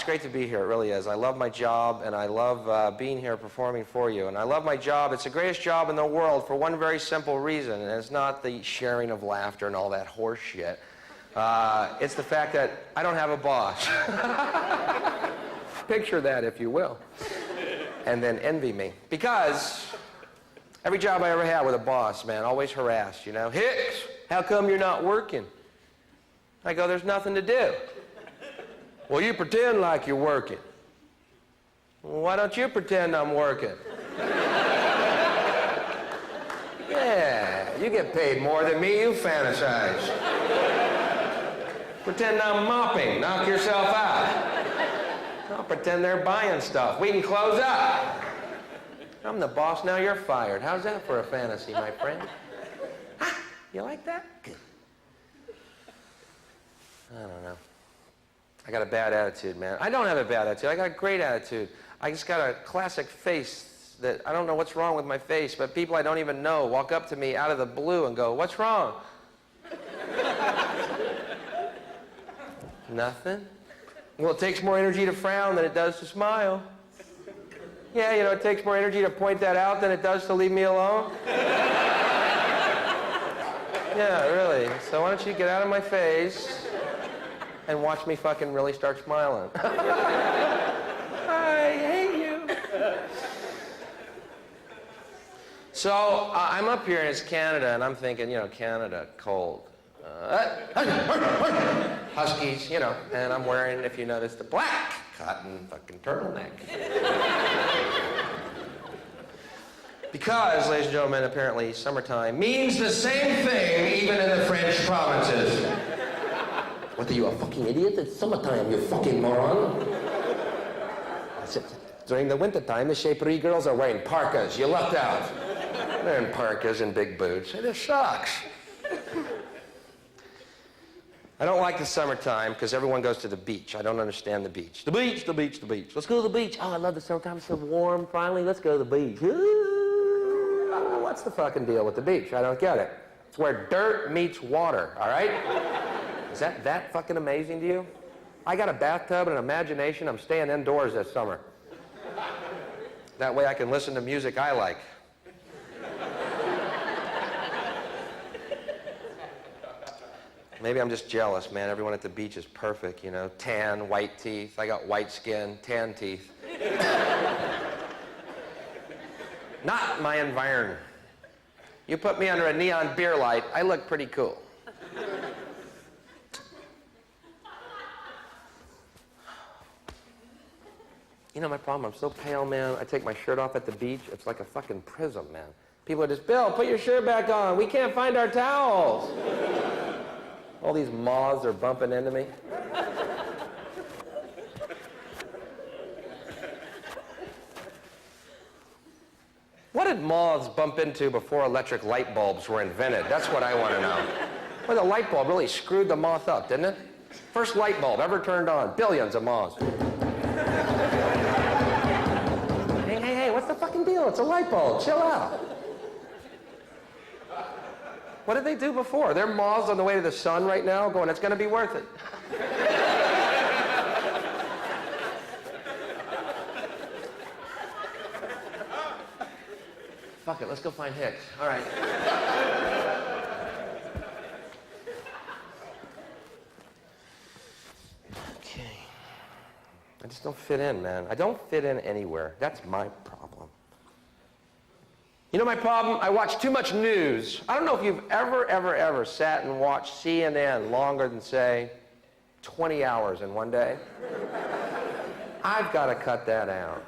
great to be here. It really is. I love my job, and I love being here performing for you. And I love my job. It's the greatest job in the world for one very simple reason, and it's not the sharing of laughter and all that horse shit. It's the fact that I don't have a boss. Picture that, if you will. And then envy me. Because every job I ever had with a boss, man, always harassed, you know. Hicks, how come you're not working? I go, there's nothing to do. Well, you pretend like you're working. Well, why don't you pretend I'm working? Yeah, you get paid more than me, you fantasize. Pretend I'm mopping, knock yourself out. I'll pretend they're buying stuff. We can close up. I'm the boss, now you're fired. How's that for a fantasy, my friend? Ah, you like that? Good. I don't know. I got a bad attitude, man. I don't have a bad attitude. I got a great attitude. I just got a classic face that I don't know what's wrong with my face, but people I don't even know walk up to me out of the blue and go, what's wrong? Nothing. Well, it takes more energy to frown than it does to smile. Yeah, you know, it takes more energy to point that out than it does to leave me alone. Yeah, really. So why don't you get out of my face and watch me fucking really start smiling. I hate you. So I'm up here and it's Canada, and I'm thinking, you know, Canada, cold. Huskies, you know, and I'm wearing, if you notice, the black cotton fucking turtleneck. Because, ladies and gentlemen, apparently summertime means the same thing even in the French provinces. What, are you a fucking idiot? It's summertime, you fucking moron. During the wintertime, the Chaperie girls are wearing parkas. You lucked out. They're in parkas and big boots. This sucks. I don't like the summertime because everyone goes to the beach. I don't understand the beach. The beach, the beach, the beach. Let's go to the beach. Oh, I love the summertime. It's so warm. Finally, let's go to the beach. Ooh, what's the fucking deal with the beach? I don't get it. It's where dirt meets water, all right? Is that fucking amazing to you? I got a bathtub and an imagination. I'm staying indoors this summer. That way I can listen to music I like. Maybe I'm just jealous, man. Everyone at the beach is perfect, you know. Tan, white teeth. I got white skin, tan teeth. Not my environment. You put me under a neon beer light, I look pretty cool. You know my problem? I'm so pale, man. I take my shirt off at the beach. It's like a fucking prism, man. People are just, Bill, put your shirt back on. We can't find our towels. All these moths are bumping into me. What did moths bump into before electric light bulbs were invented? That's what I want to know. Well, the light bulb really screwed the moth up, didn't it? First light bulb ever turned on. Billions of moths. Hey, what's the fucking deal? It's a light bulb. Chill out. What did they do before? They're moths on the way to the sun right now going, it's going to be worth it. Fuck it, let's go find Hicks. All right. Okay. I just don't fit in, man. I don't fit in anywhere. That's my problem. You know my problem? I watch too much news. I don't know if you've ever sat and watched CNN longer than, say, 20 hours in one day. I've got to cut that out.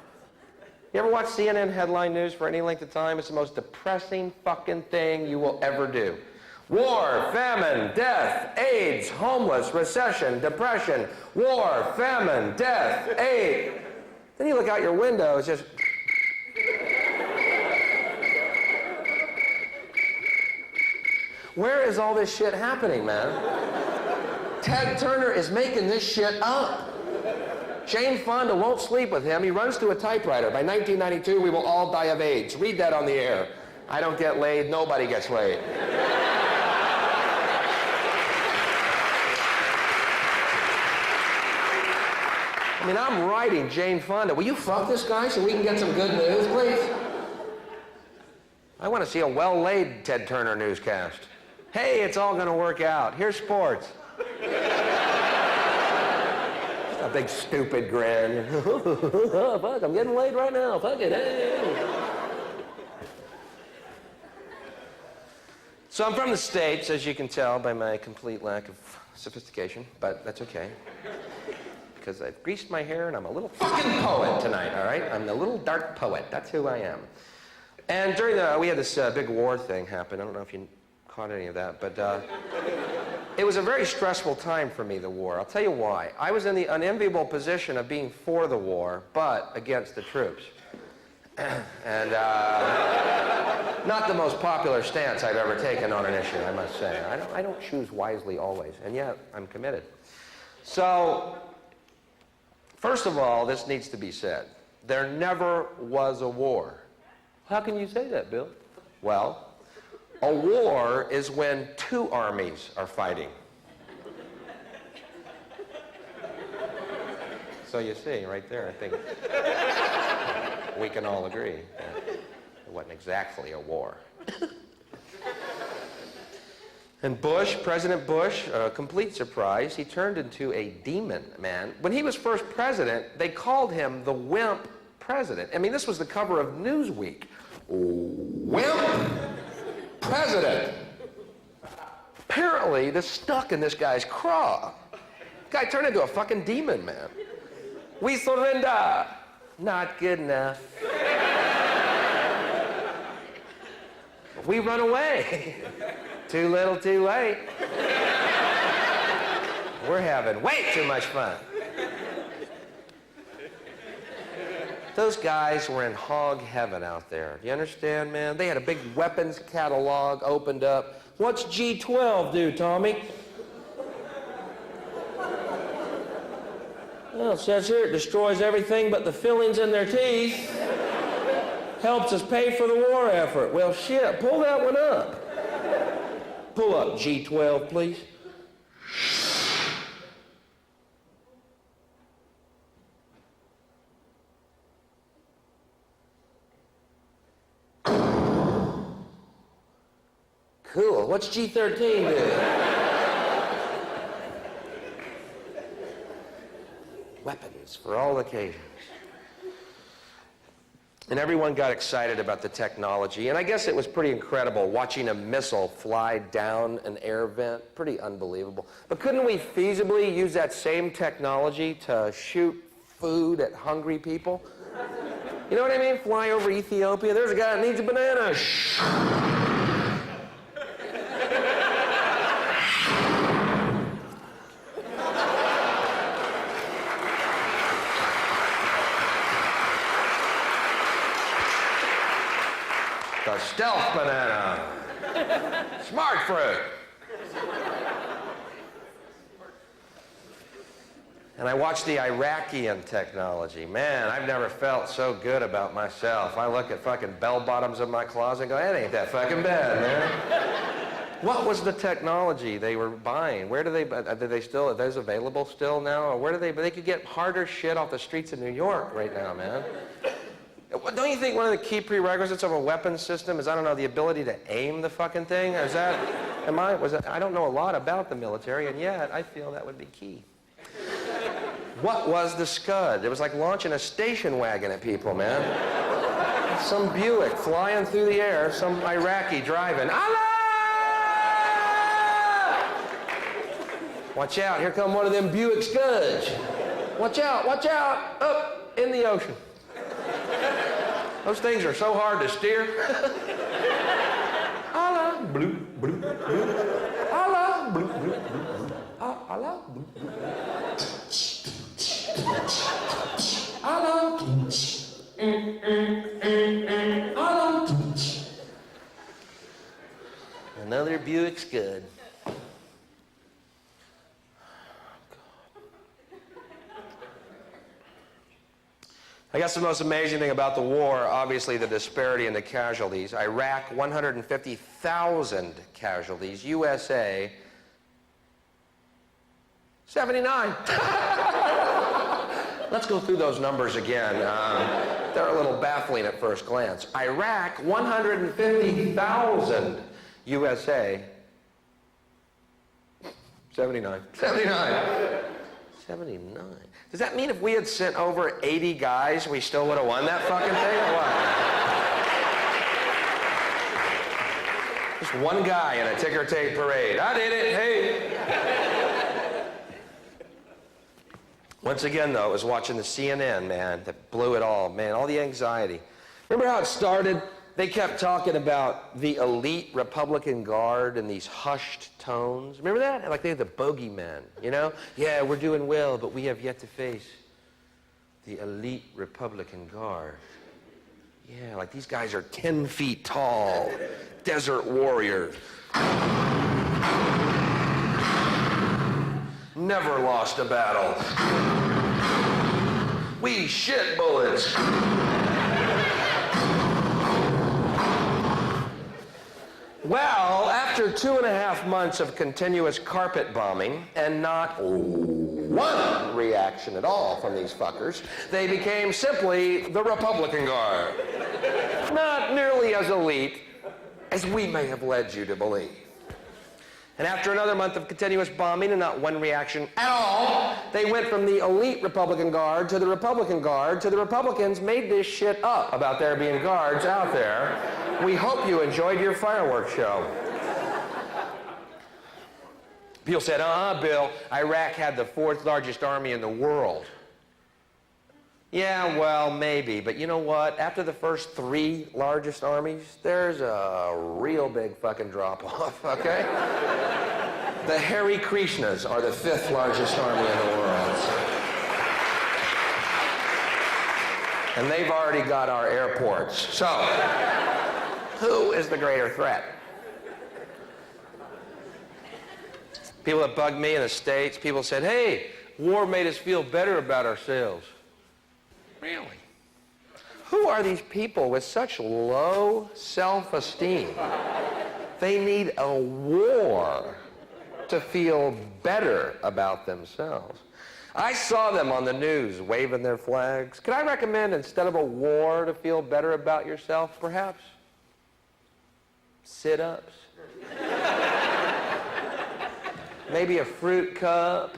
You ever watch CNN headline news for any length of time? It's the most depressing fucking thing you will ever do. War, famine, death, AIDS, homeless, recession, depression, war, famine, death, AIDS. Then you look out your window, it's just... Where is all this shit happening, man? Ted Turner is making this shit up. Jane Fonda won't sleep with him. He runs to a typewriter. By 1992, we will all die of AIDS. Read that on the air. I don't get laid. Nobody gets laid. I'm mean, I'm writing Jane Fonda. Will you fuck this guy so we can get some good news, please? I want to see a well-laid Ted Turner newscast. Hey, it's all going to work out. Here's sports. A big stupid grin. Oh, fuck, I'm getting laid right now. Fuck it. Hey. So I'm from the States, as you can tell by my complete lack of sophistication, but that's okay. Because I've greased my hair and I'm a little fucking poet tonight, all right? I'm the little dark poet. That's who I am. And during we had this big war thing happen. I don't know if you caught any of that, but it was a very stressful time for me, the war. I'll tell you why. I was in the unenviable position of being for the war, but against the troops. And not the most popular stance I've ever taken on an issue, I must say. I don't choose wisely always, and yet I'm committed. So, first of all, this needs to be said. There never was a war. How can you say that, Bill? Well, a war is when two armies are fighting. So you see, right there, I think we can all agree that it wasn't exactly a war. And Bush, President Bush, a complete surprise, he turned into a demon, man. When he was first president, they called him the wimp president. I mean, this was the cover of Newsweek. Wimp president. Apparently, this stuck in this guy's craw. Guy turned into a fucking demon, man. We surrender. Not good enough. We run away. Too little, too late. We're having way too much fun. Those guys were in hog heaven out there. You understand, man? They had a big weapons catalog opened up. What's G12 do, Tommy? Well, it says here it destroys everything but the fillings in their teeth. Helps us pay for the war effort. Well, shit, pull that one up. Pull up G12, please. Cool. What's G13 do? Weapons for all occasions. And everyone got excited about the technology. And I guess it was pretty incredible watching a missile fly down an air vent. Pretty unbelievable. But couldn't we feasibly use that same technology to shoot food at hungry people? You know what I mean? Fly over Ethiopia. There's a guy that needs a banana. The stealth banana. Smart fruit. And I watched the Iraqian technology. Man, I've never felt so good about myself. I look at fucking bell bottoms in my closet and go, that ain't that fucking bad, man. What was the technology they were buying? Where do they still, are those available still now? Or where do they could get harder shit off the streets of New York right now, man. Don't you think one of the key prerequisites of a weapons system is, I don't know, the ability to aim the fucking thing? Is that, I don't know a lot about the military, and yet I feel that would be key. What was the Scud? It was like launching a station wagon at people, man. Some Buick flying through the air, some Iraqi driving. Allah! Watch out, here come one of them Buick Scuds. Watch out, up in the ocean. Those things are so hard to steer. Allah, blue, blue, blue. Allah, blue, blue, blue. Allah, blue, blue. Allah, Allah. Another Buick Scud. I guess the most amazing thing about the war, obviously the disparity in the casualties. Iraq, 150,000 casualties. USA, 79. Let's go through those numbers again. They're a little baffling at first glance. Iraq, 150,000. USA, 79. 79. 79. Does that mean if we had sent over 80 guys, we still would have won that fucking thing, or what? Just one guy in a ticker tape parade. I did it, hey. Once again, though, I was watching the CNN, man, that blew it all, man, all the anxiety. Remember how it started? They kept talking about the elite Republican Guard in these hushed tones. Remember that? Like they're the bogeymen, you know? Yeah, we're doing well, but we have yet to face the elite Republican Guard. Yeah, like these guys are 10 feet tall, desert warriors. Never lost a battle. We shit bullets. Well, after 2.5 months of continuous carpet bombing and not one reaction at all from these fuckers, they became simply the Republican Guard. Not nearly as elite as we may have led you to believe. And after another month of continuous bombing and not one reaction at all, they went from the elite Republican Guard to the Republican Guard to the Republicans made this shit up about there being guards out there. We hope you enjoyed your fireworks show. People said, Bill, Iraq had the 4th largest army in the world. Yeah, well, maybe, but you know what? After the first 3 largest armies, there's a real big fucking drop-off, okay? The Hare Krishnas are the 5th largest army in the world. And they've already got our airports. So, who is the greater threat? People that bugged me in the States, people said, hey, war made us feel better about ourselves. Really? Who are these people with such low self-esteem? They need a war to feel better about themselves. I saw them on the news waving their flags. Could I recommend, instead of a war to feel better about yourself, perhaps? Sit-ups? Maybe a fruit cup?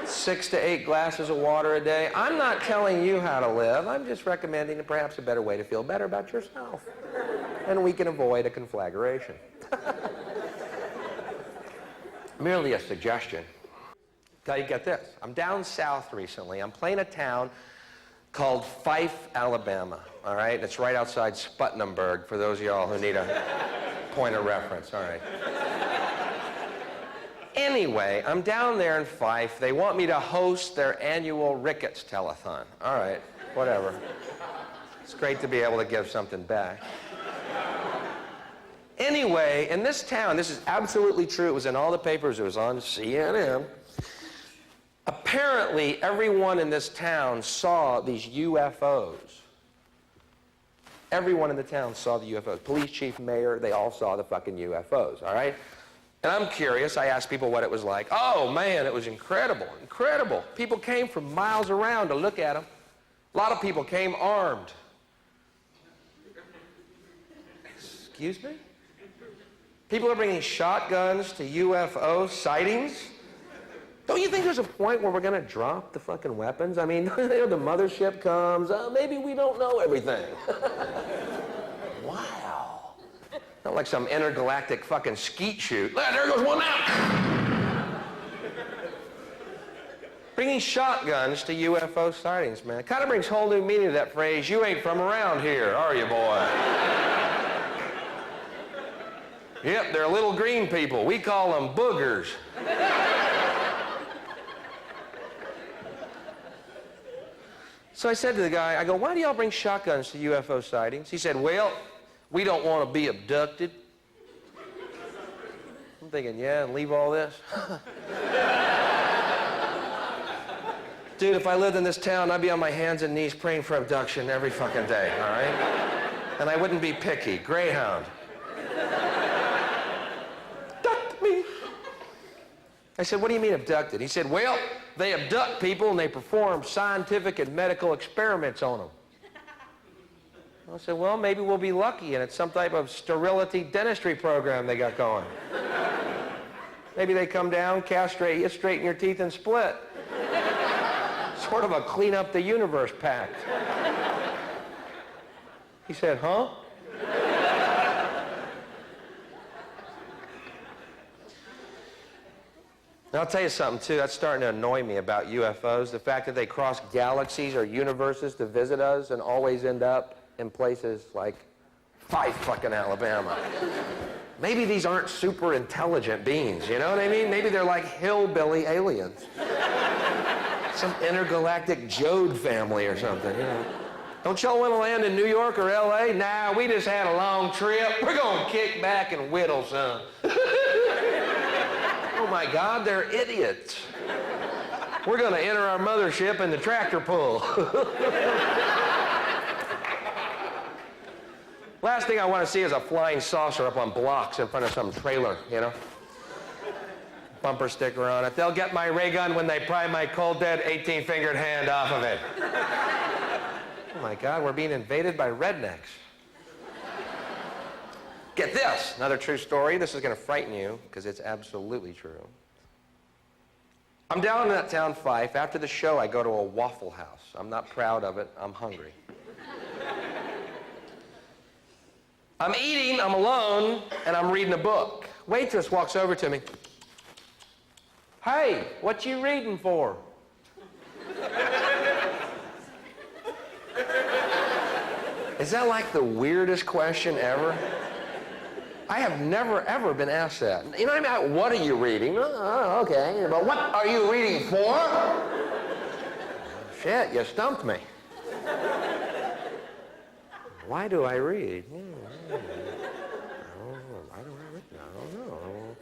6 to 8 glasses of water a day. I'm not telling you how to live. I'm just recommending perhaps a better way to feel better about yourself. And we can avoid a conflagration. Merely a suggestion. Now you get this. I'm down south recently. I'm playing a town called Fife, Alabama. All right? It's right outside Sputnamburg for those of y'all who need a point of reference. All right. Anyway, I'm down there in Fife. They want me to host their annual Ricketts telethon. All right, whatever. It's great to be able to give something back. Anyway, in this town, this is absolutely true. It was in all the papers. It was on CNN. Apparently, everyone in this town saw these UFOs. Everyone in the town saw the UFOs. Police chief, mayor, they all saw the fucking UFOs, all right? And I'm curious. I asked people what it was like. Oh, man, it was incredible, incredible. People came from miles around to look at them. A lot of people came armed. Excuse me? People are bringing shotguns to UFO sightings? Don't you think there's a point where we're going to drop the fucking weapons? I mean, the mothership comes. Maybe we don't know everything. Wow. Not like some intergalactic fucking skeet shoot. There goes one now. Bringing shotguns to UFO sightings, man. It kind of brings whole new meaning to that phrase, you ain't from around here, are you, boy? Yep, they're little green people. We call them boogers. So I said to the guy, I go, why do y'all bring shotguns to UFO sightings? He said, well, we don't want to be abducted. I'm thinking, yeah, and leave all this? Dude, if I lived in this town, I'd be on my hands and knees praying for abduction every fucking day, all right? And I wouldn't be picky. Greyhound. Abduct me. I said, what do you mean abducted? He said, well, they abduct people and they perform scientific and medical experiments on them. I said, well, maybe we'll be lucky and it's some type of sterility dentistry program they got going. Maybe they come down, castrate you, straighten your teeth, and split. Sort of a clean up the universe pact. He said, huh? And I'll tell you something, too. That's starting to annoy me about UFOs. The fact that they cross galaxies or universes to visit us and always end up in places like fucking Alabama. Maybe these aren't super intelligent beings, you know what I mean? Maybe they're like hillbilly aliens. Some intergalactic Jode family or something, you know. Don't y'all want to land in New York or LA? Nah, we just had a long trip. We're going to kick back and whittle some. Oh my God, they're idiots. We're going to enter our mothership in the tractor pull. Last thing I want to see is a flying saucer up on blocks in front of some trailer, you know. Bumper sticker on it. They'll get my ray gun when they pry my cold dead 18-fingered hand off of it. Oh my God, we're being invaded by rednecks. Get this, another true story. This is going to frighten you because it's absolutely true. I'm down in that town, Fife. After the show, I go to a Waffle House. I'm not proud of it. I'm hungry. I'm eating, I'm alone, and I'm reading a book. Waitress walks over to me. Hey, what you reading for? Is that like the weirdest question ever? I have never, ever been asked that. You know what I mean? What are you reading? Oh, okay. But what are you reading for? Shit, you stumped me. Why do I read? Why do I read? I don't know.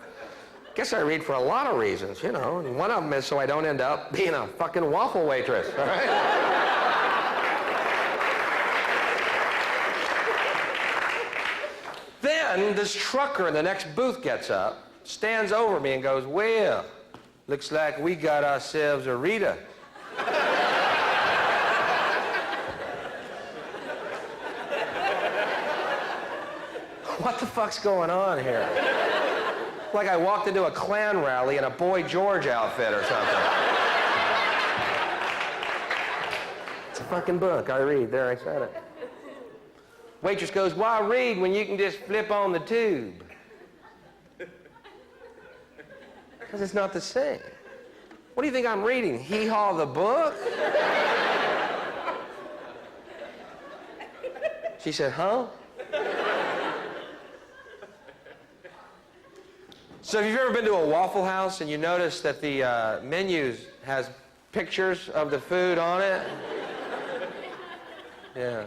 Guess I read for a lot of reasons, you know, and one of them is so I don't end up being a fucking waffle waitress, all right? Then this trucker in the next booth gets up, stands over me and goes, well, looks like we got ourselves a reader. What the fuck's going on here? Like I walked into a Klan rally in a Boy George outfit or something. It's a fucking book. I read. There, I said it. Waitress goes, why read when you can just flip on the tube? Because it's not the same. What do you think I'm reading? Hee-haw the book? She said, huh? So if you've ever been to a Waffle House and you notice that the menu has pictures of the food on it? Yeah.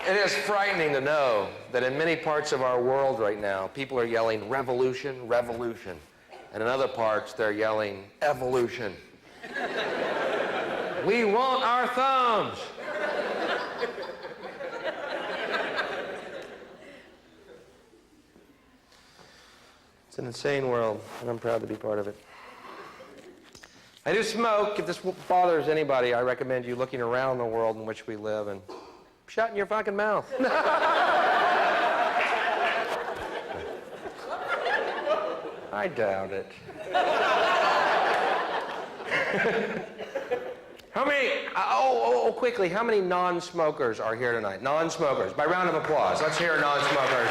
It is frightening to know that in many parts of our world right now, people are yelling revolution, revolution. And in other parts, they're yelling evolution. We want our thumbs. It's an insane world, and I'm proud to be part of it. I do smoke. If this bothers anybody, I recommend you looking around the world in which we live and shutting your fucking mouth. I doubt it. How many, quickly, how many non-smokers are here tonight? Non-smokers, by round of applause. Let's hear non-smokers.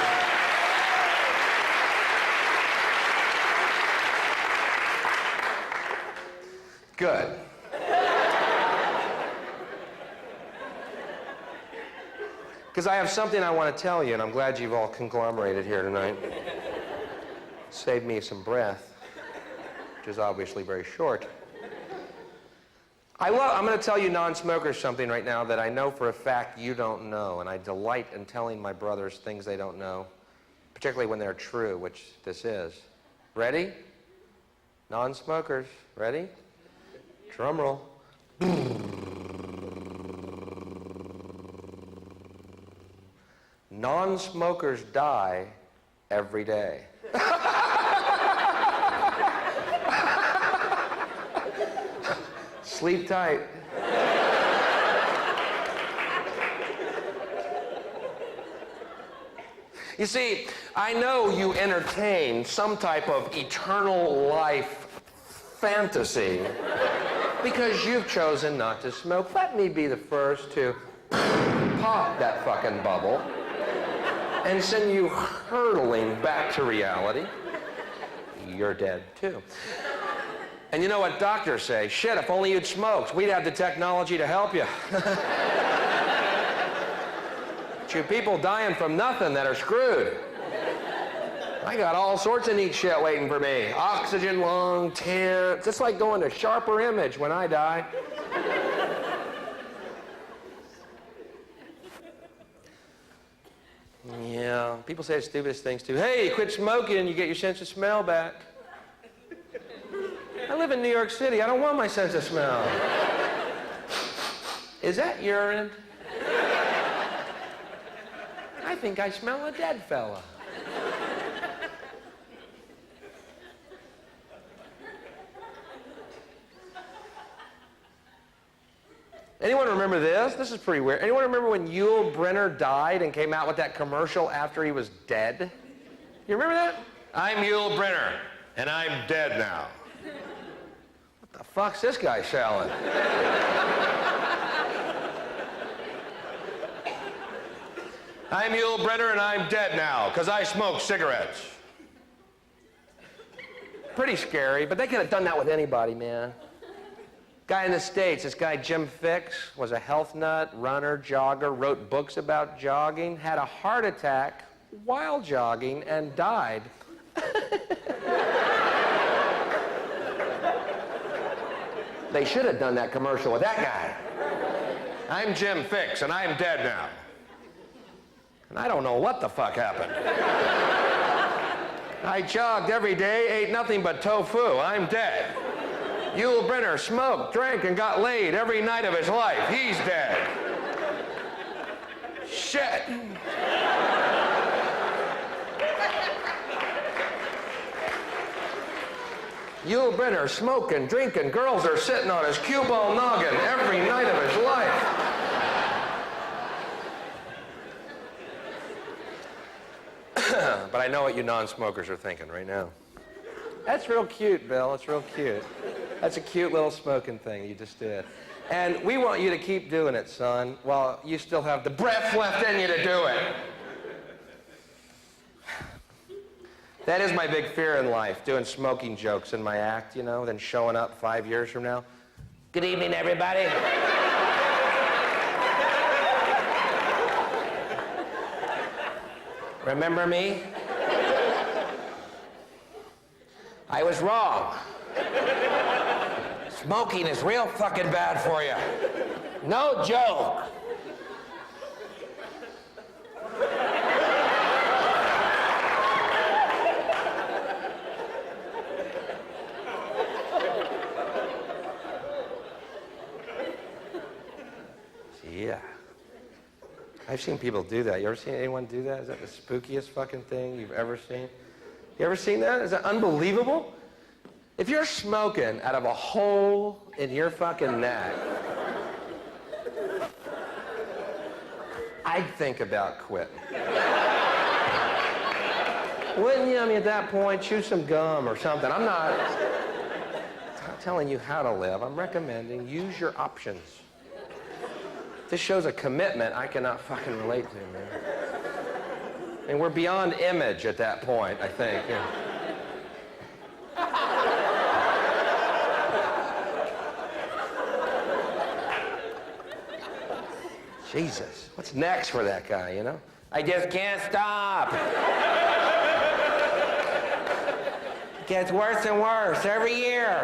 Good. Because I have something I want to tell you, and I'm glad you've all conglomerated here tonight. Saved me some breath, which is obviously very short. I'm going to tell you non-smokers something right now that I know for a fact you don't know, and I delight in telling my brothers things they don't know, particularly when they're true, which this is. Ready? Non-smokers. Ready? Drum roll. Non-smokers die every day. Sleep tight. You see, I know you entertain some type of eternal life fantasy because you've chosen not to smoke. Let me be the first to pop that fucking bubble and send you hurtling back to reality. You're dead too. And you know what doctors say? Shit, if only you'd smoked, we'd have the technology to help you. But you people dying from nothing that are screwed. I got all sorts of neat shit waiting for me. Oxygen lung, tent. It's like going to sharper image when I die. Yeah, people say the stupidest things too. Hey, quit smoking, you get your sense of smell back. I live in New York City. I don't want my sense of smell. Is that urine? I think I smell a dead fella. Anyone remember this? This is pretty weird. Anyone remember when Yul Brynner died and came out with that commercial after he was dead? You remember that? I'm Yul Brynner, and I'm dead now. What the fuck's this guy selling? I'm Yul Brynner, and I'm dead now, because I smoke cigarettes. Pretty scary, but they could have done that with anybody, man. Guy in the States, this guy Jim Fix, was a health nut, runner, jogger, wrote books about jogging, had a heart attack while jogging, and died. They should have done that commercial with that guy. I'm Jim Fix, and I'm dead now. And I don't know what the fuck happened. I jogged every day, ate nothing but tofu. I'm dead. Yul Brynner smoked, drank, and got laid every night of his life. He's dead. Shit. Yul Brynner smoking, drinking, girls are sitting on his cue ball noggin every night of his life. But I know what you non-smokers are thinking right now. That's real cute, Bill. It's real cute. That's a cute little smoking thing you just did. And we want you to keep doing it, son, while you still have the breath left in you to do it. That is my big fear in life, doing smoking jokes in my act, you know, then showing up 5 years from now. Good evening, everybody. Remember me? I was wrong. Smoking is real fucking bad for you. No joke. Yeah. I've seen people do that. You ever seen anyone do that? Is that the spookiest fucking thing you've ever seen? You ever seen that? Is that unbelievable? If you're smoking out of a hole in your fucking neck, I'd think about quitting. Wouldn't you? I mean, at that point, chew some gum or something. I'm not telling you how to live. I'm recommending use your options. This shows a commitment I cannot fucking relate to, man. And we're beyond image at that point, I think. Yeah. Jesus, what's next for that guy, you know? I just can't stop. It gets worse and worse every year.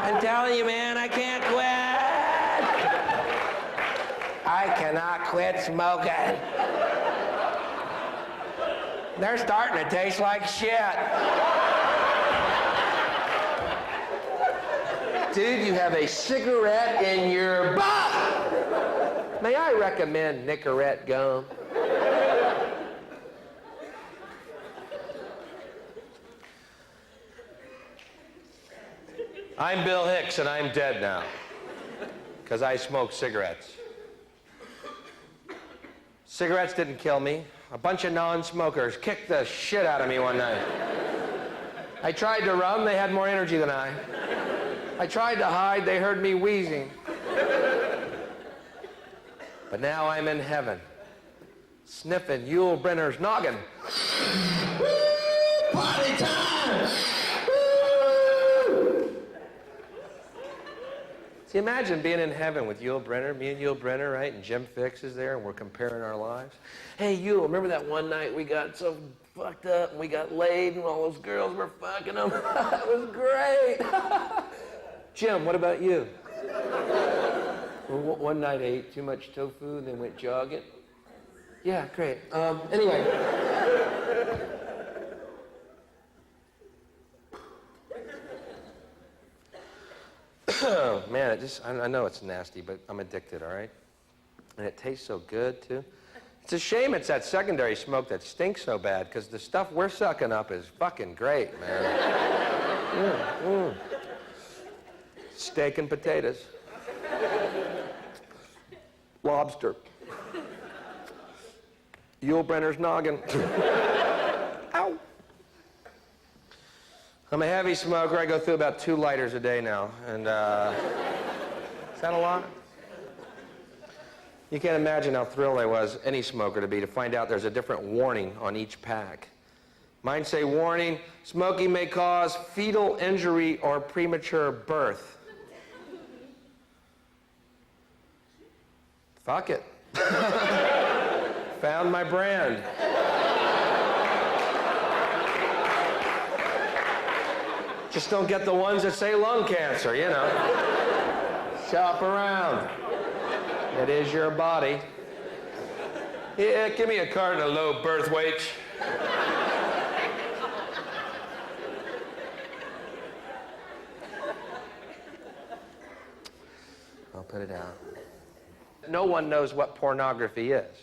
I'm telling you, man, I can't quit. I cannot quit smoking. They're starting to taste like shit. Dude, you have a cigarette in your butt. May I recommend Nicorette gum? I'm Bill Hicks, and I'm dead now, because I smoke cigarettes. Cigarettes didn't kill me. A bunch of non-smokers kicked the shit out of me one night. I tried to run, they had more energy than I. I tried to hide, they heard me wheezing. But now I'm in heaven, sniffing Yul Brynner's noggin. Party time! See, imagine being in heaven with Yul Brynner, me and Yul Brynner, right? And Jim Fix is there, and we're comparing our lives. Hey, Yul, remember that one night we got so fucked up, and we got laid, and all those girls were fucking them? It was great. Jim, what about you? Well, one night I ate too much tofu, and then went jogging. Yeah, great. Anyway. Man, I know it's nasty, but I'm addicted, all right? And it tastes so good, too. It's a shame it's that secondary smoke that stinks so bad, because the stuff we're sucking up is fucking great, man. Steak and potatoes. Lobster. Yul Brynner's noggin. Ow. I'm a heavy smoker. I go through about 2 lighters a day now. And is that a lot? You can't imagine how thrilled I was, any smoker, to find out there's a different warning on each pack. Mine say, warning, smoking may cause fetal injury or premature birth. Fuck it. Found my brand. Just don't get the ones that say lung cancer, you know. Shop around. It is your body. Yeah, give me a carton of low birth weight. I'll put it out. No one knows what pornography is.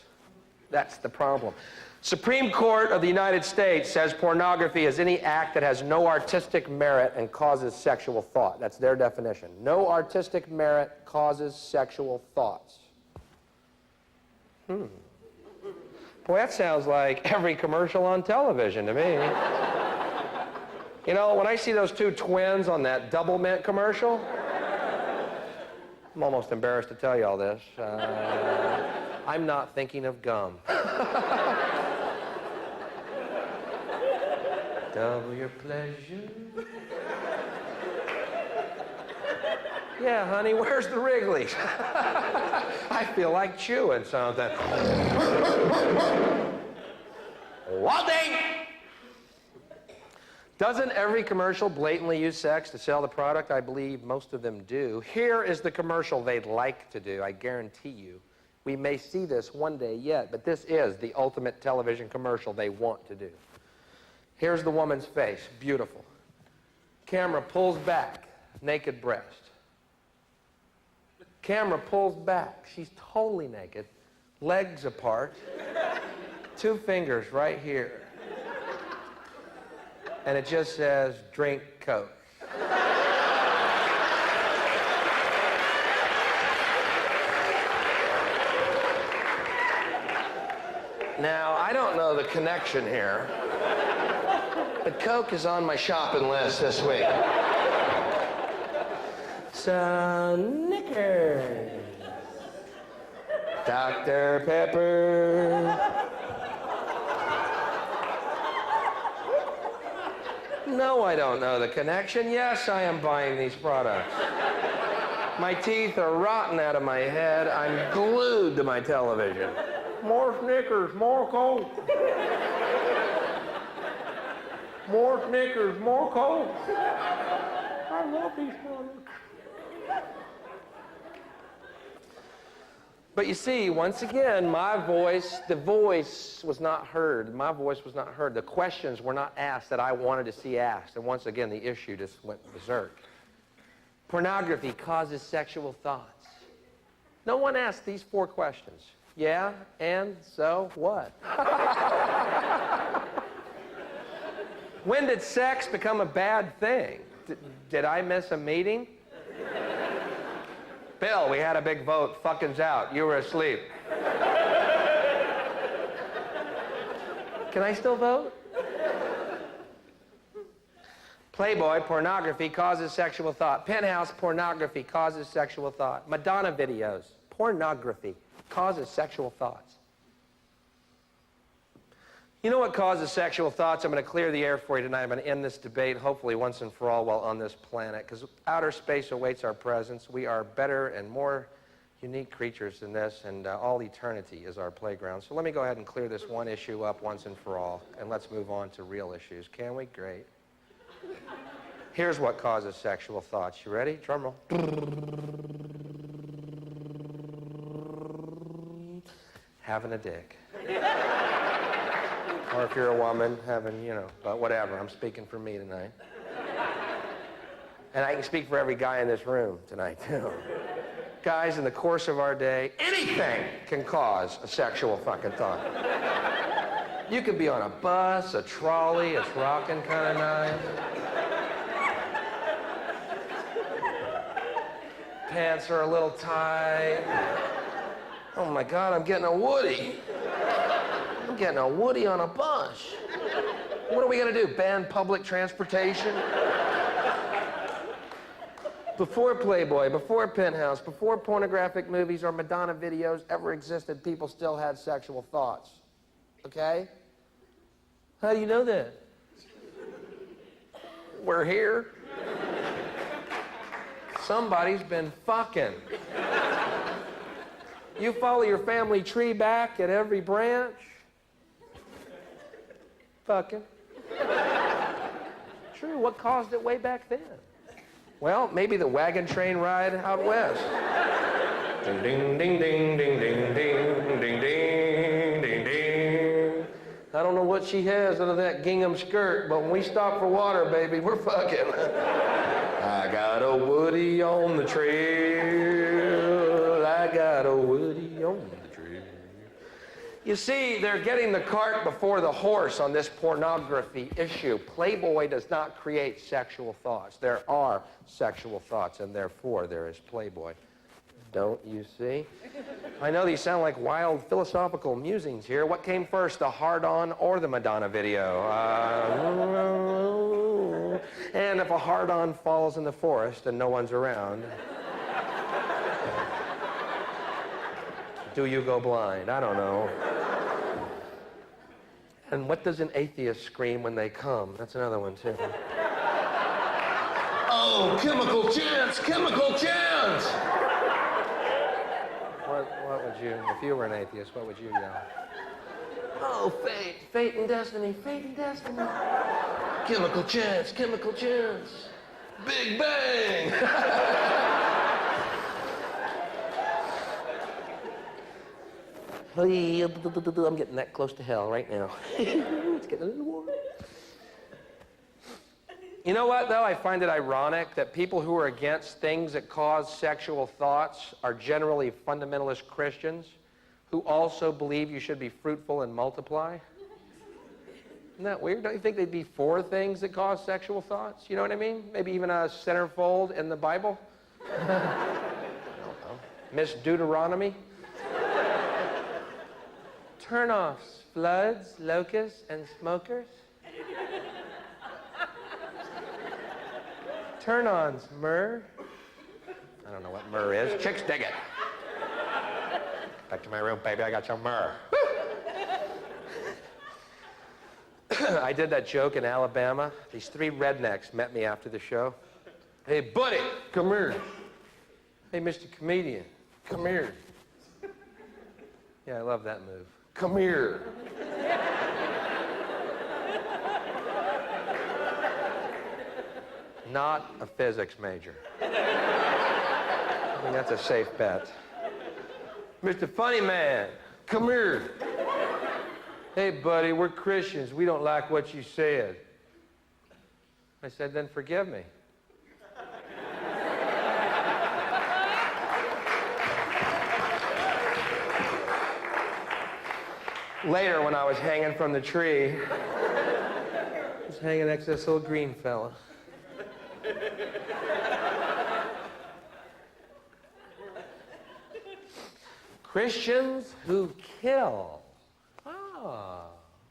That's the problem. Supreme Court of the United States says pornography is any act that has no artistic merit and causes sexual thought. That's their definition. No artistic merit causes sexual thoughts. Boy, that sounds like every commercial on television to me. You know, when I see those 2 twins on that Double Mint commercial, I'm almost embarrassed to tell you all this. I'm not thinking of gum. Double your pleasure. Yeah, honey, where's the Wrigley's? I feel like chewing something. Walden! Doesn't every commercial blatantly use sex to sell the product? I believe most of them do. Here is the commercial they'd like to do, I guarantee you. We may see this one day yet, but this is the ultimate television commercial they want to do. Here's the woman's face, beautiful. Camera pulls back, naked breast. Camera pulls back, she's totally naked, legs apart, 2 fingers right here. And it just says, drink Coke. Now, I don't know the connection here, but Coke is on my shopping list this week. Snickers. Dr. Pepper. No, I don't know the connection. Yes, I am buying these products. My teeth are rotten out of my head. I'm glued to my television. More Snickers, more Coke. More Snickers, more Coke. I love these products. But you see, once again, the voice was not heard. My voice was not heard. The questions were not asked that I wanted to see asked. And once again, the issue just went berserk. Pornography causes sexual thoughts. No one asked these 4 questions. Yeah, and so what? When did sex become a bad thing? Did I miss a meeting? Bill, we had a big vote. Fucking's out. You were asleep. Can I still vote? Playboy, pornography causes sexual thought. Penthouse, pornography causes sexual thought. Madonna videos, pornography causes sexual thoughts. You know what causes sexual thoughts? I'm going to clear the air for you tonight. I'm going to end this debate, hopefully once and for all, while on this planet, because outer space awaits our presence. We are better and more unique creatures than this, and all eternity is our playground. So let me go ahead and clear this one issue up once and for all, and let's move on to real issues. Can we? Great. Here's what causes sexual thoughts. You ready? Drum roll. Having a dick. Or if you're a woman, having, but whatever. I'm speaking for me tonight. And I can speak for every guy in this room tonight, too. Guys, in the course of our day, anything can cause a sexual fucking thought. You could be on a bus, a trolley, it's rocking kind of nice. Pants are a little tight. Oh my God, I'm getting a Woody. I'm getting a Woody on a bus. What are we gonna do, ban public transportation? Before Playboy, before Penthouse, before pornographic movies or Madonna videos ever existed, people still had sexual thoughts. Okay? How do you know that? We're here. Somebody's been fucking. You follow your family tree back at every branch. Fucking. True, what caused it way back then? Well, maybe the wagon train ride out west. Ding, ding, ding, ding, ding, ding, ding, ding, ding, ding, ding. I don't know what she has under that gingham skirt, but when we stop for water, baby, we're fucking. I got a Woody on the trail. I got a Woody on the trail. You see, they're getting the cart before the horse on this pornography issue. Playboy does not create sexual thoughts. There are sexual thoughts, and therefore there is Playboy. Don't you see? I know these sound like wild philosophical musings here. What came first, the hard-on or the Madonna video? And if a hard-on falls in the forest and no one's around, do you go blind? I don't know. And what does an atheist scream when they come? That's another one, too. Oh, chemical chance! Chemical chance! What would you, if you were an atheist, what would you yell? Oh, fate, fate and destiny, fate and destiny. Chemical chance, chemical chance. Big bang! I'm getting that close to hell right now. It's getting a little warm. You know what, though? I find it ironic that people who are against things that cause sexual thoughts are generally fundamentalist Christians who also believe you should be fruitful and multiply. Isn't that weird? Don't you think they'd be for things that cause sexual thoughts? You know what I mean? Maybe even a centerfold in the Bible? I don't know. Miss Deuteronomy? Turn-offs, floods, locusts, and smokers? Turn-ons, myrrh. I don't know what myrrh is. Chicks dig it. Back to my room, baby. I got some myrrh. I did that joke in Alabama. These 3 rednecks met me after the show. Hey, buddy, come here. Hey, Mr. Comedian, come here. Yeah, I love that move. Come here. Not a physics major. I mean, that's a safe bet. Mr. Funny Man, come here. Hey, buddy, we're Christians. We don't like what you said. I said, then forgive me. Later, when I was hanging from the tree, I was hanging next to this little green fella. Christians who kill. Ah,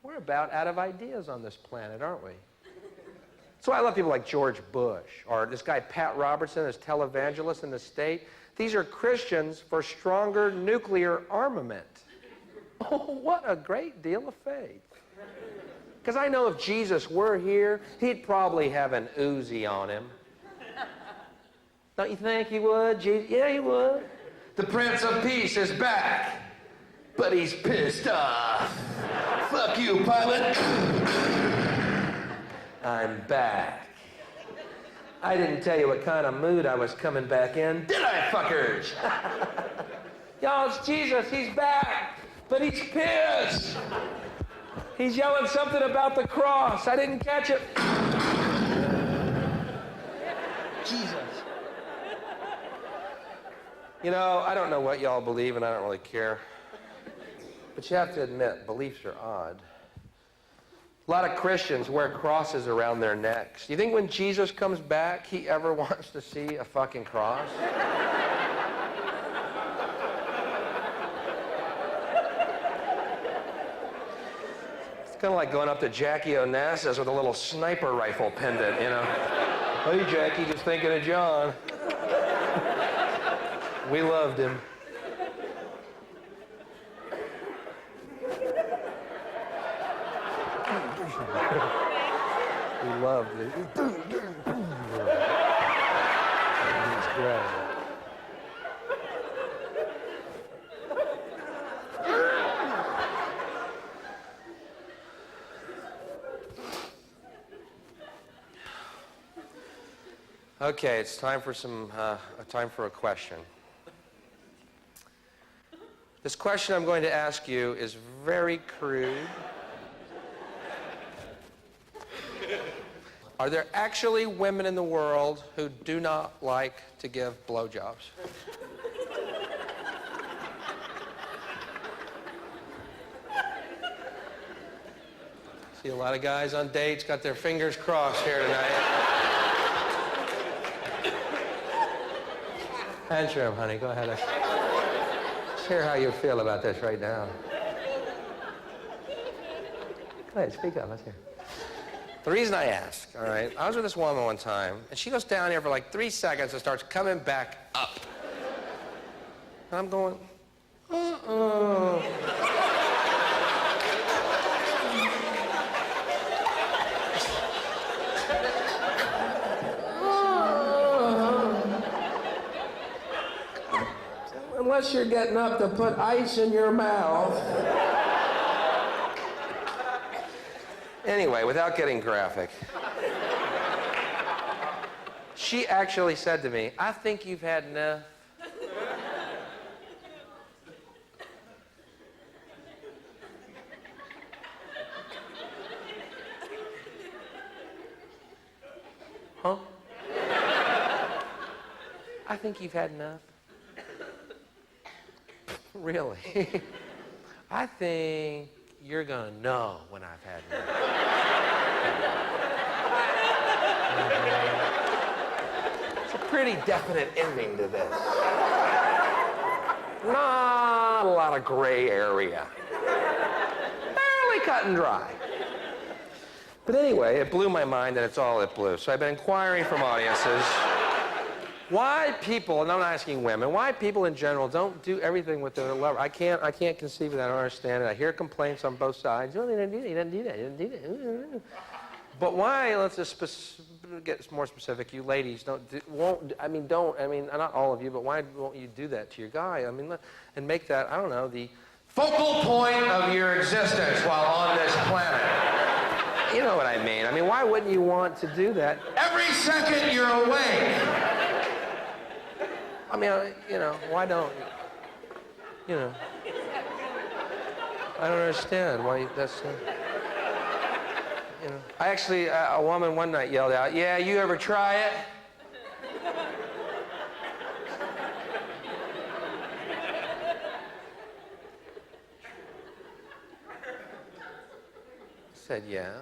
we're about out of ideas on this planet, aren't we? That's why I love people like George Bush, or this guy Pat Robertson, this televangelist in the state. These are Christians for stronger nuclear armament. Oh, what a great deal of faith. Because I know if Jesus were here, he'd probably have an Uzi on him. Don't you think he would? Yeah, he would. The Prince of Peace is back, but he's pissed off. Fuck you, pilot. I'm back. I didn't tell you what kind of mood I was coming back in, did I, fuckers? Y'all, it's Jesus. He's back. But he's pissed. He's yelling something about the cross. I didn't catch it. Jesus. You know, I don't know what y'all believe, and I don't really care. But you have to admit, beliefs are odd. A lot of Christians wear crosses around their necks. You think when Jesus comes back, he ever wants to see a fucking cross? Kind of like going up to Jackie Onassis with a little sniper rifle pendant, you know. Hey, Jackie, just thinking of John. We loved him. We loved him. He's great. Okay, it's time for a question. This question I'm going to ask you is very crude. Are there actually women in the world who do not like to give blowjobs? See a lot of guys on dates got their fingers crossed here tonight. Answer him, honey. Go ahead. Let's hear how you feel about this right now. Go ahead, speak up. Let's hear. The reason I ask, all right, I was with this woman one time, and she goes down here for like 3 seconds and starts coming back up. And I'm going, uh-uh. Unless you're getting up to put ice in your mouth. Anyway, without getting graphic, she actually said to me, I think you've had enough. Huh? I think you've had enough. Really? I think you're gonna know when I've had enough. It's a pretty definite ending to this. Not a lot of gray area. Fairly cut and dry. But anyway, it blew my mind, and it's all it blew. So I've been inquiring from audiences why people, and I'm not asking women, why people in general don't do everything with their lover. I can't conceive of that. I don't understand it. I hear complaints on both sides. Oh, they didn't do that. He didn't do that. He didn't do that. But why? Let's just get more specific. You ladies not all of you, but why won't you do that to your guy? I mean, and make that, I don't know, the focal point of your existence while on this planet. You know what I mean. I mean, why wouldn't you want to do that? Every second you're awake. I mean, you know, why don't you? You know. I don't understand why that's... you know. I actually, a woman one night yelled out, "Yeah, you ever try it?" I said, "Yeah."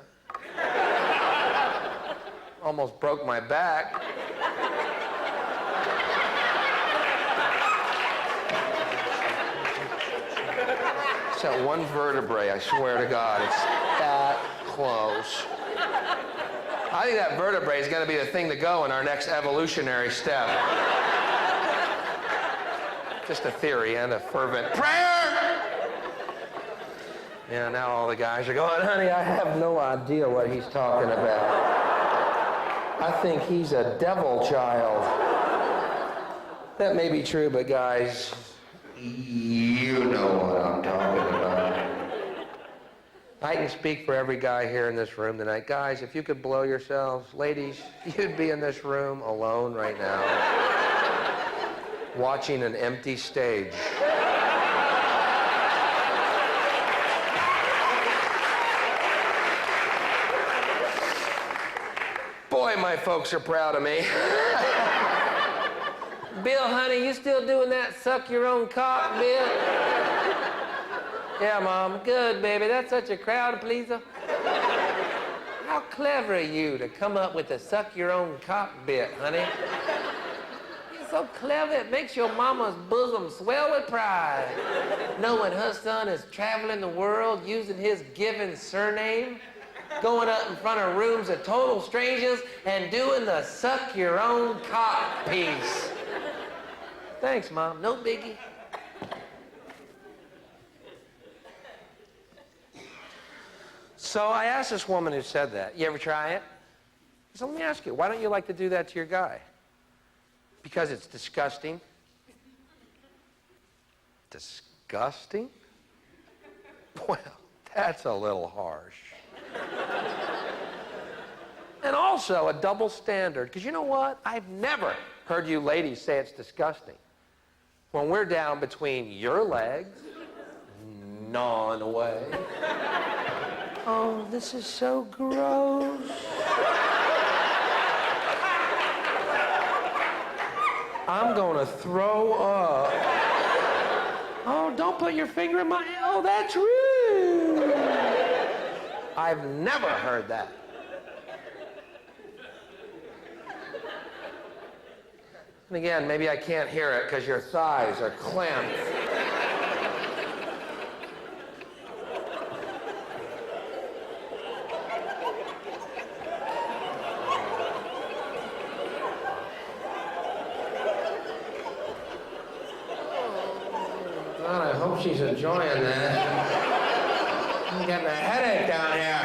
Almost broke my back. It's that one vertebrae, I swear to God, it's that close. I think that vertebrae is going to be the thing to go in our next evolutionary step. Just a theory and a fervent prayer. Yeah, now all the guys are going, "Honey, I have no idea what he's talking about. I think he's a devil child." That may be true, but guys, you know what I'm talking about. I can speak for every guy here in this room tonight. Guys, if you could blow yourselves, ladies, you'd be in this room alone right now, watching an empty stage. Boy, my folks are proud of me. "Bill, honey, you still doing that suck your own cock, Bill?" "Yeah, Mom." "Good, baby. That's such a crowd pleaser." "How clever of you to come up with the suck your own cock bit, honey. You're so clever, it makes your mama's bosom swell with pride, knowing her son is traveling the world using his given surname, going up in front of rooms of total strangers and doing the suck your own cock piece." "Thanks, Mom. No biggie." So I asked this woman who said that, "You ever try it?" I said, "Let me ask you, why don't you like to do that to your guy?" "Because it's disgusting." Disgusting? Well, that's a little harsh. And also a double standard, because you know what? I've never heard you ladies say it's disgusting when we're down between your legs, gnawing away. "Oh, this is so gross. I'm gonna throw up. Oh, don't put your finger in my... Oh, that's rude." I've never heard that. And again, maybe I can't hear it because your thighs are clamped. God, I hope she's enjoying that. I'm getting a headache down here.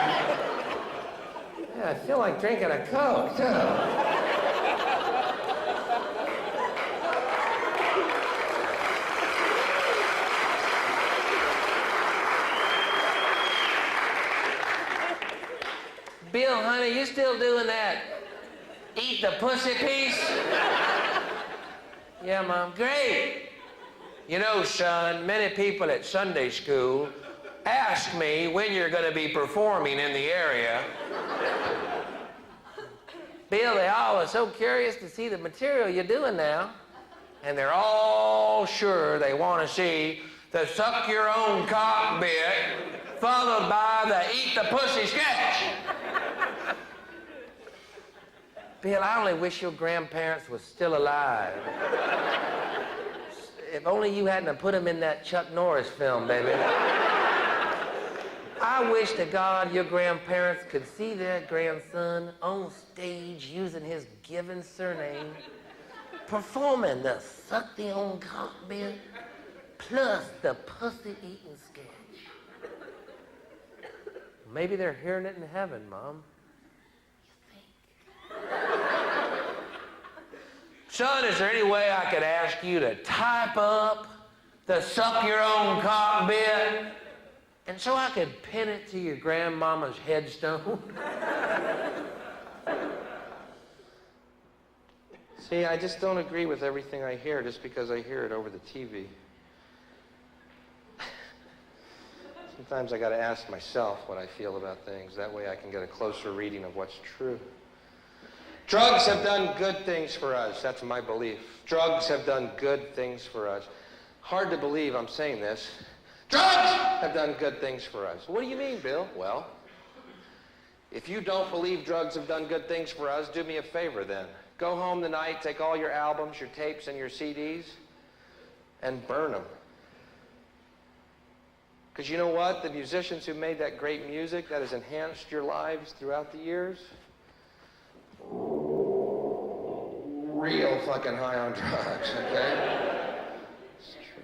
Yeah, I feel like drinking a Coke, too. "Bill, honey, you still doing that eat the pussy piece?" "Yeah, Mom." "Great. You know, son, many people at Sunday school ask me when you're going to be performing in the area. Bill, they all are so curious to see the material you're doing now, and they're all sure they want to see the suck your own cock bit followed by the eat the pussy sketch." "Bill, I only wish your grandparents were still alive. If only you hadn't have put them in that Chuck Norris film, baby. I wish to God your grandparents could see their grandson on stage using his given surname, performing the suck their own cock bit plus the pussy eating sketch. Maybe they're hearing it in heaven, Mom. Son, is there any way I could ask you to type up the suck your own cock bit, and so I could pin it to your grandmama's headstone?" See, I just don't agree with everything I hear just because I hear it over the TV. Sometimes I got to ask myself what I feel about things. That way I can get a closer reading of what's true. Drugs have done good things for us. That's my belief. Drugs have done good things for us. Hard to believe I'm saying this. Drugs have done good things for us. What do you mean, Bill? Well, if you don't believe drugs have done good things for us, do me a favor then. Go home tonight, take all your albums, your tapes, and your CDs, and burn them. Because you know what? The musicians who made that great music that has enhanced your lives throughout the years, real fucking high on drugs, okay? It's true.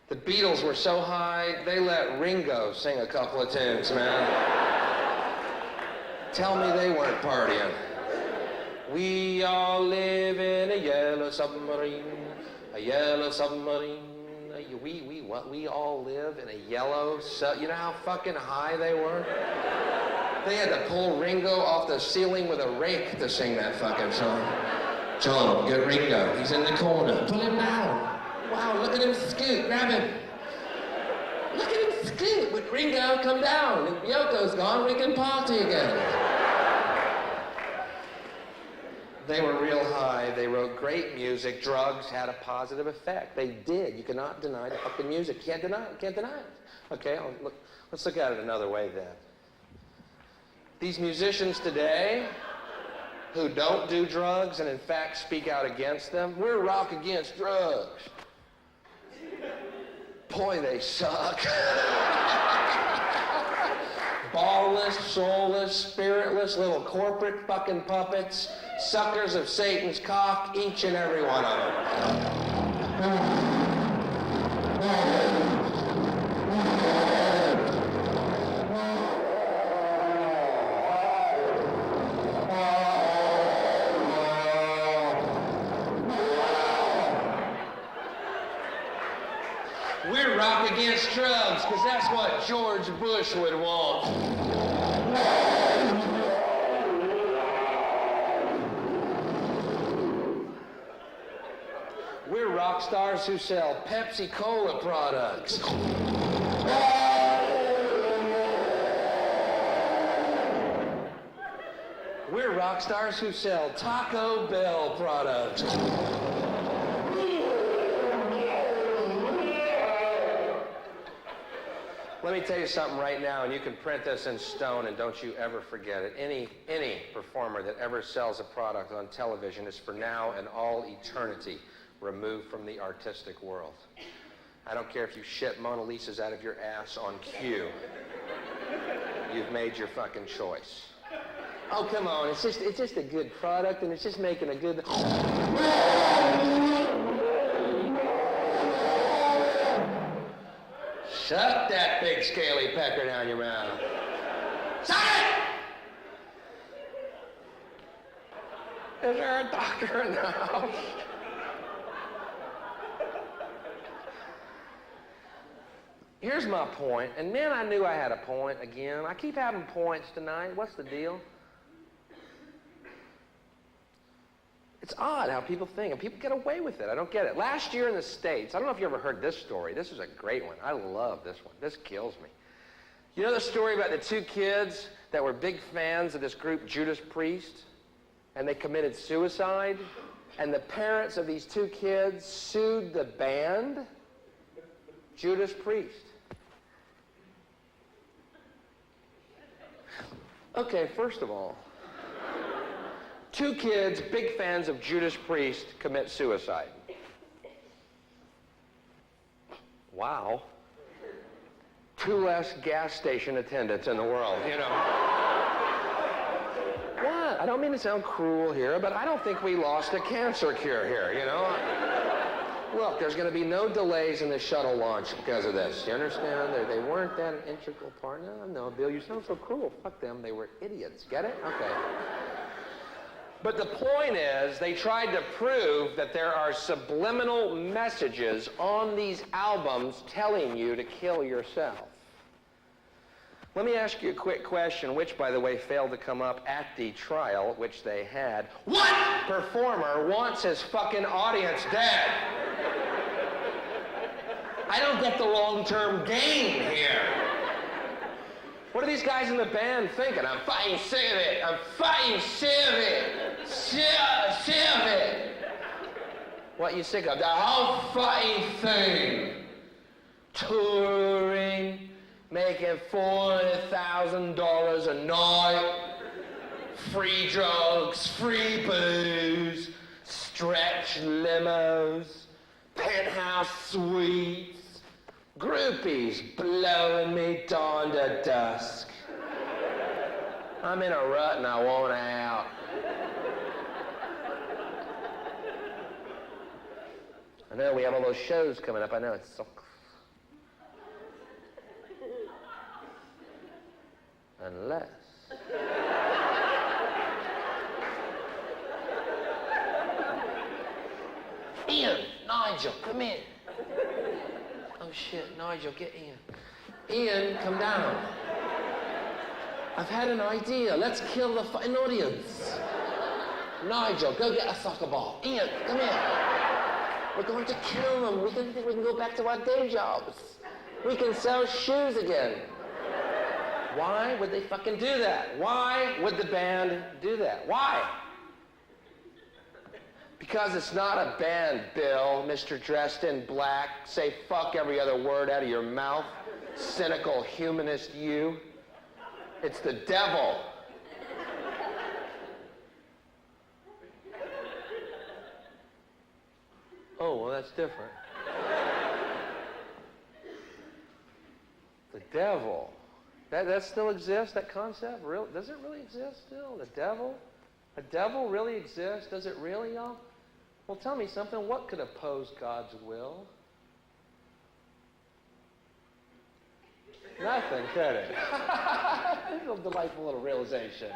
The Beatles were so high, they let Ringo sing a couple of tunes, man. Tell me they weren't partying. We all live in a yellow submarine, a yellow submarine. We all live in a yellow you know how fucking high they were? They had to pull Ringo off the ceiling with a rake to sing that fucking song. John, get Ringo. He's in the corner. Pull him down. Wow, look at him scoot. Grab him. Look at him scoot. With Ringo, come down. If Yoko's gone, we can party again. They were real high. They wrote great music. Drugs had a positive effect. They did. You cannot deny the fucking music. You can't deny it. You can't deny it. Okay, let's look at it another way then. These musicians today who don't do drugs and in fact speak out against them, we're rock against drugs. Boy, they suck. Ballless, soulless, spiritless, little corporate fucking puppets, suckers of Satan's cock, each and every one of them. We're rock against drugs, because that's what George Bush would want. We're rock stars who sell Pepsi Cola products. We're rock stars who sell Taco Bell products. Let me tell you something right now, and you can print this in stone, and don't you ever forget it. Any performer that ever sells a product on television is for now and all eternity removed from the artistic world. I don't care if you shit Mona Lisas out of your ass on cue. You've made your fucking choice. Oh, come on, it's just a good product, and it's just making a good... Shut that big scaly pecker down your mouth. Shut it! Is there a doctor in the house? Here's my point, and man, I knew I had a point again. I keep having points tonight. What's the deal? It's odd how people think, and people get away with it. I don't get it. Last year in the States, I don't know if you ever heard this story. This is a great one. I love this one. This kills me. You know the story about the two kids that were big fans of this group, Judas Priest, and they committed suicide? And the parents of these two kids sued the band, Judas Priest. Okay, first of all, two kids, big fans of Judas Priest, commit suicide. Wow. Two less gas station attendants in the world, you know. What? I don't mean to sound cruel here, but I don't think we lost a cancer cure here, you know. Look, there's going to be no delays in the shuttle launch because of this. You understand? They weren't that an integral part. No, Bill, you sound so cruel. Fuck them. They were idiots. Get it? Okay. But the point is, they tried to prove that there are subliminal messages on these albums telling you to kill yourself. Let me ask you a quick question, which, by the way, failed to come up at the trial, which they had. What performer wants his fucking audience dead? I don't get the long-term gain here. What are these guys in the band thinking? I'm fucking sick of it. I'm fucking sick of it. Sick of it. What you sick of? The whole fucking thing. Touring, making $400,000 a night, free drugs, free booze, stretch limos, penthouse suites, groupies blowing me dawn to dusk. I'm in a rut and I want out. I know we have all those shows coming up. I know it's so. Unless. Ian, Nigel, come in. Oh shit, Nigel, get Ian. Ian, come down. I've had an idea. Let's kill the fucking audience. Nigel, go get a soccer ball. Ian, come here. We're going to kill them. We can go back to our day jobs. We can sell shoes again. Why would they fucking do that? Why would the band do that? Why? Because it's not a band, Bill, Mr. Dressed in Black. Say fuck every other word out of your mouth. Cynical humanist you. It's the devil. Oh, well, that's different. The devil. That still exists, that concept? Really? Does it really exist still? The devil? The devil really exists? Does it really, y'all? Well, tell me something. What could oppose God's will? Nothing, could it? It's a delightful little realization.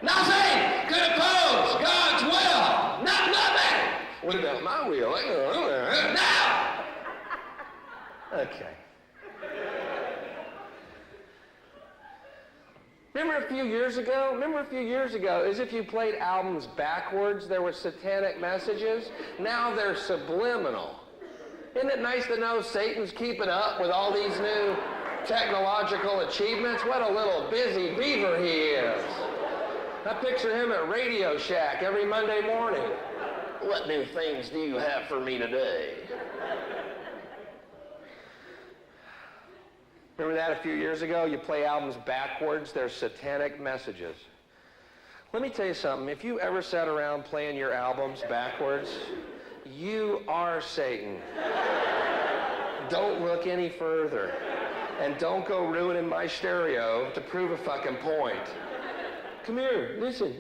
Nothing could oppose God's will! Nothing! What about my will? No! Okay. Remember a few years ago, as if you played albums backwards, there were satanic messages. Now they're subliminal. Isn't it nice to know Satan's keeping up with all these new technological achievements? What a little busy beaver he is. I picture him at Radio Shack every Monday morning. What new things do you have for me today? Remember that a few years ago? You play albums backwards, they're satanic messages. Let me tell you something. If you ever sat around playing your albums backwards, you are Satan. Don't look any further. And don't go ruining my stereo to prove a fucking point. Come here, listen.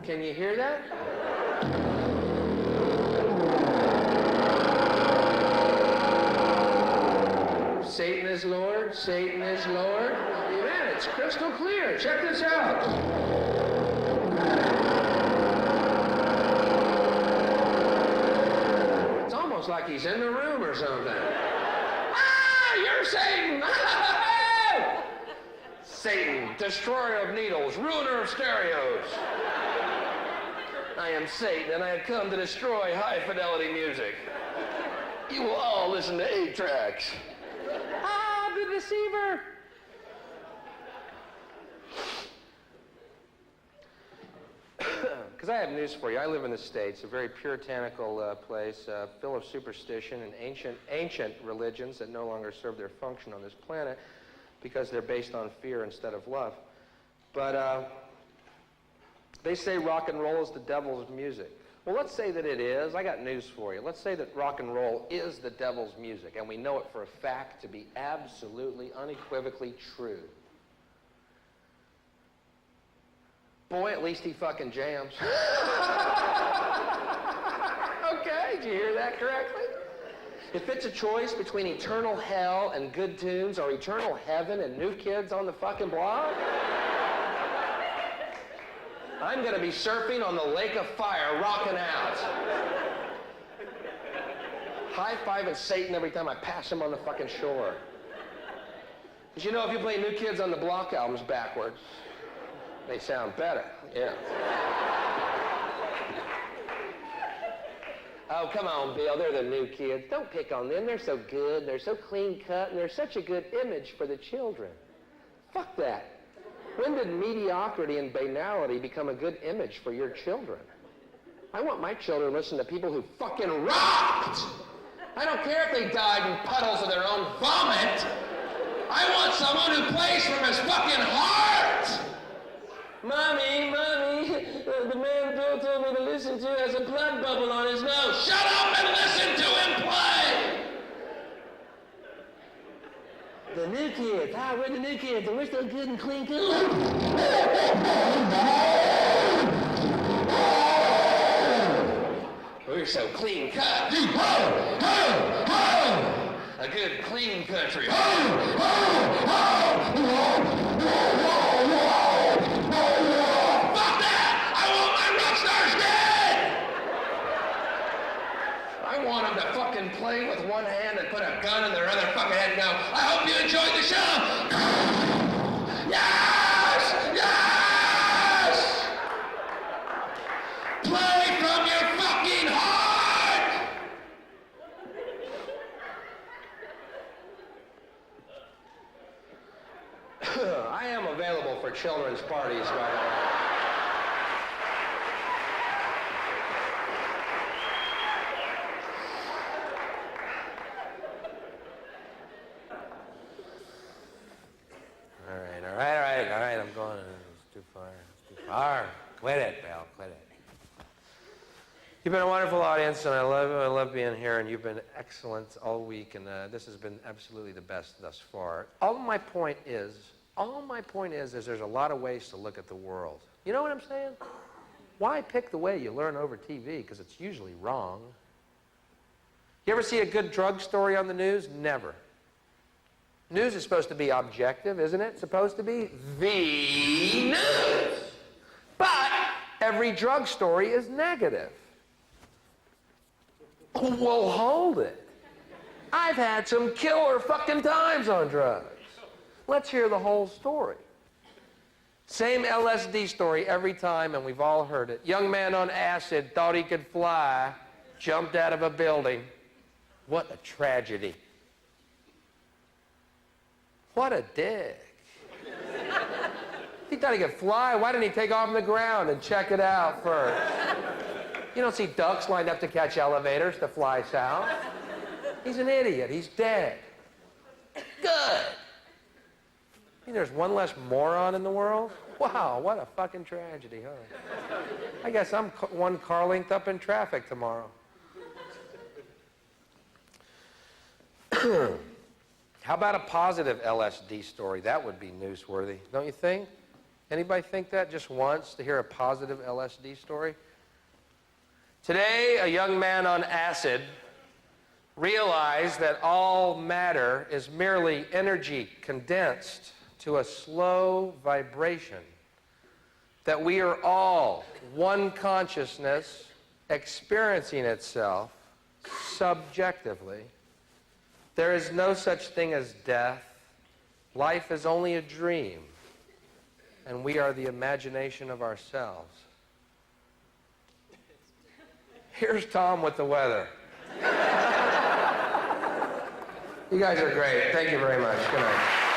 Can you hear that? Satan is Lord, Satan is Lord. Man, it's crystal clear. Check this out. It's almost like he's in the room or something. Ah, you're Satan! Satan, destroyer of needles, ruiner of stereos. I am Satan, and I have come to destroy high-fidelity music. You will all listen to 8 tracks. Ah, the deceiver! Because I have news for you. I live in the States, a very puritanical place, full of superstition and ancient religions that no longer serve their function on this planet because they're based on fear instead of love. But they say rock and roll is the devil's music. Well, let's say that it is. I got news for you. Let's say that rock and roll is the devil's music, and we know it for a fact to be absolutely, unequivocally true. Boy, at least he fucking jams. Okay, did you hear that correctly? If it's a choice between eternal hell and good tunes or eternal heaven and new kids on the fucking block, I'm going to be surfing on the lake of fire, rocking out. High-fiving Satan every time I pass him on the fucking shore. Because you know, if you play New Kids on the Block albums backwards, they sound better, yeah. Oh, come on, Bill. They're the new kids. Don't pick on them. They're so good. They're so clean cut, and they're such a good image for the children. Fuck that. When did mediocrity and banality become a good image for your children? I want my children to listen to people who fucking rocked. I don't care if they died in puddles of their own vomit. I want someone who plays from his fucking heart. Mommy, the man Bill told me to listen to has a blood bubble on his nose. Shut up and listen to him play! The new kids. We're the new kids, and we're so good and clean cut. We're so clean cut. A good clean country. I want them to fucking play with one hand and put a gun in their other fucking head and go, I hope you enjoyed the show! Yes! Yes! Play from your fucking heart! I am available for children's parties, by the way. All right, I'm going. It's too far. Quit it, Bill, quit it. You've been a wonderful audience, and I love being here, and you've been excellent all week, and this has been absolutely the best thus far. All my point is there's a lot of ways to look at the world. You know what I'm saying? Why pick the way you learn over TV? Because it's usually wrong. You ever see a good drug story on the news? Never. News is supposed to be objective, isn't it? It's supposed to be the news. But every drug story is negative. Well, hold it. I've had some killer fucking times on drugs. Let's hear the whole story. Same LSD story every time, and we've all heard it. Young man on acid thought he could fly, jumped out of a building. What a tragedy. What a dick. He thought he could fly. Why didn't he take off on the ground and check it out first? You don't see ducks lined up to catch elevators to fly south. He's an idiot. He's dead. Good. You mean there's one less moron in the world? Wow, what a fucking tragedy, huh? I guess I'm one car length up in traffic tomorrow. How about a positive LSD story? That would be newsworthy, don't you think? Anybody think that just once, to hear a positive LSD story? Today, a young man on acid realized that all matter is merely energy condensed to a slow vibration, that we are all one consciousness experiencing itself subjectively. There is no such thing as death. Life is only a dream, and we are the imagination of ourselves. Here's Tom with the weather. You guys are great. Thank you very much. Good night.